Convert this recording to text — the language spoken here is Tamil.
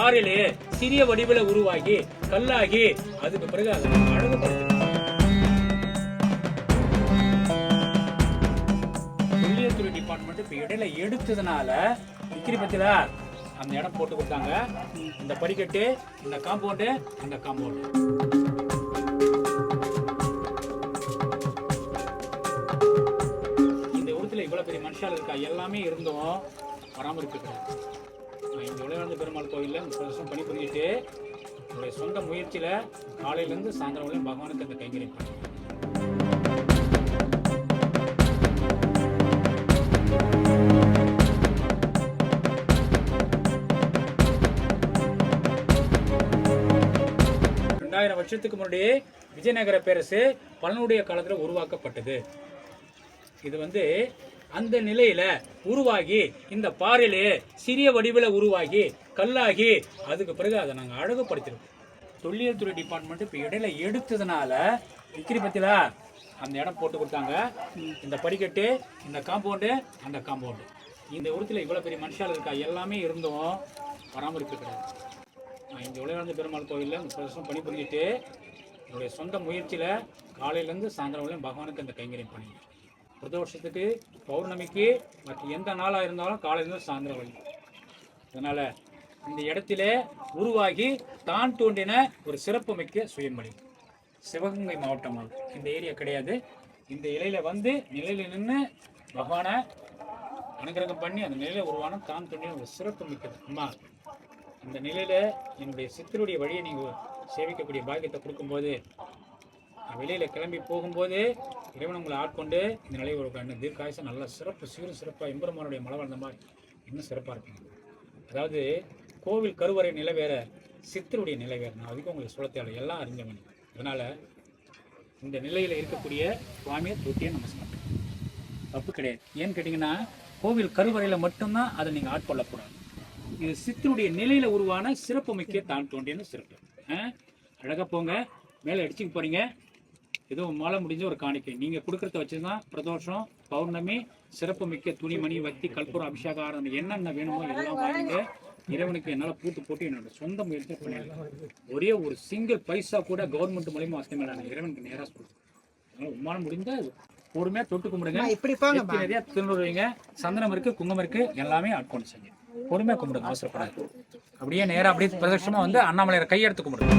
பாறையிலே சிறிய வடிவில் உருவாகி கல்லாகி அதுக்கு பிறகு அதை அழகுபடுத்தும். தொல்லியல் துறை டிபார்ட்மெண்ட் இப்ப இடையில எடுத்ததுனால விக்கிரி பத்தில அந்த இடம் போட்டு கொடுத்தாங்க. இந்த படிக்கட்டு, இந்த காம்பவுண்டு, அந்த காம்பவுண்டு. இந்த இடத்துல இவ்வளவு பெரிய மனுஷால் இருக்கா எல்லாமே இருந்தும் பராமரிப்பு கிடையாது. இந்த உலகானந்த பெருமாள் கோயிலில் 30 வருஷம் பணிபுரிஞ்சிட்டு என்னுடைய சொந்த முயற்சியில காலையிலேருந்து சாயந்தரம் வரையும் பகவானுக்கு அந்த கைங்கரியம் பண்ணேன். வருஷத்துக்கு முன்னாடி விஜயநகர பேரரசு பல்லனுடைய காலத்துல உருவாக்கப்பட்டது. இது அந்த நிலையில உருவாகி இந்த பாறையிலே சிறிய வடிவில் உருவாகி கல்லாகி அதுக்கு பிறகு அதை நாங்கள் அழகுபடுத்திருக்கோம். தொல்லியல் துறை டிபார்ட்மெண்ட் இப்போ இடையில எடுத்ததுனால விக்கிரி பத்தில அந்த இடம் போட்டு கொடுத்தாங்க. இந்த படிக்கட்டு, இந்த காம்பவுண்டு, அந்த காம்பவுண்டு. இந்த இடத்துல இவ்வளோ பெரிய மனுஷால் இருக்கா எல்லாமே இருந்தும் பராமரிப்பு கிடையாது. இந்த உலகானந்த பெருமாள் கோயிலில் 30 வருஷம் பணிபுரிஞ்சிட்டு என்னுடைய சொந்த முயற்சியில் காலையிலேருந்து சாயந்தரம் வரையும் பகவானுக்கு அந்த கைங்கரியம் பண்ணேன். வருஷத்துக்கு பௌர்ணமிக்கு மற்ற எந்த நாளாக இருந்தாலும் காலையிலேருந்து சாயந்தரம் வரையும். அதனால் இந்த இடத்துல உருவாகி தான் தோன்றின ஒரு சிறப்புமிக்க சுயமொழி. சிவகங்கை மாவட்டமாக இந்த ஏரியா கிடையாது. இந்த இலையில் நிலையில் நின்று பகவானை அனுகிரகம் பண்ணி அந்த நிலையில் உருவான தான் தோன்றின ஒரு சிறப்பு மிக்கது. அம்மா, அந்த நிலையில் என்னுடைய சித்தருடைய வழியை நீங்கள் சேவிக்கக்கூடிய பாக்கியத்தை கொடுக்கும்போது, வெளியில் கிளம்பி போகும்போது இறைவன் உங்களை ஆட்கொண்டு இந்த நிலையை ஒரு கண்ணு தீர்க்காயசம் நல்ல சிறப்பு சீரும் சிறப்பாக எம்பெருமானுடைய மலை வளர்ந்த மாதிரி இன்னும் சிறப்பாக இருப்பீங்க. அதாவது கோவில் கருவறை நிலை வேற, சித்தருடைய நிலை வேறு. நான் அதுக்கு உங்களுக்கு சொல்ல தேவை, எல்லாம் அறிஞ்சவன். அதனால் இந்த நிலையில் இருக்கக்கூடிய சுவாமியை தொட்டியை நமஸ்காரம். தப்பு கிடையாது. ஏன்னு கேட்டிங்கன்னா கோவில் கருவறையில் மட்டும்தான் அதை நீங்கள் ஆட்கொள்ளக்கூடாது. இது சித்தருடைய நிலையில உருவான சிறப்பு மிக்க தான் தோன்றின சிறப்பு. அழகா போங்க, மேலே அடிச்சுக்க போறீங்க. ஏதோ மாலை முடிஞ்ச ஒரு காணிக்கை நீங்க கொடுக்கறத வச்சுதான் பிரதோஷம், பௌர்ணமி, சிறப்பு மிக்க துணிமணி, வத்தி, கற்பூரம், அபிஷேகம் என்னென்ன வேணுமோ எல்லாம் வாங்கிங்க. இறைவனுக்கு என்னால் பூட்டு போட்டு என்னோட சொந்த முயற்சி பண்ணிடலாம். ஒரே ஒரு சிங்கிள் பைசா கூட கவர்மெண்ட் மூலியமா வசதிமேல இறைவனுக்கு நேராக சொல்லுவேன். அதனால உமானம் முடிந்த பொறுமையா தொட்டு கும்பிடுங்க. நிறைய திருநூறு வைங்க, சந்தனம் இருக்கு, குங்குமம் இருக்கு, எல்லாமே ஆட்கொண்டு செய்யுங்க. பொறுமையா கும்பிடுங்க, அவசரப்படாது. அப்படியே நேரம் அப்படியே பிரதட்சமா அண்ணாமலையார் கையெடுத்து கும்பிடுங்க.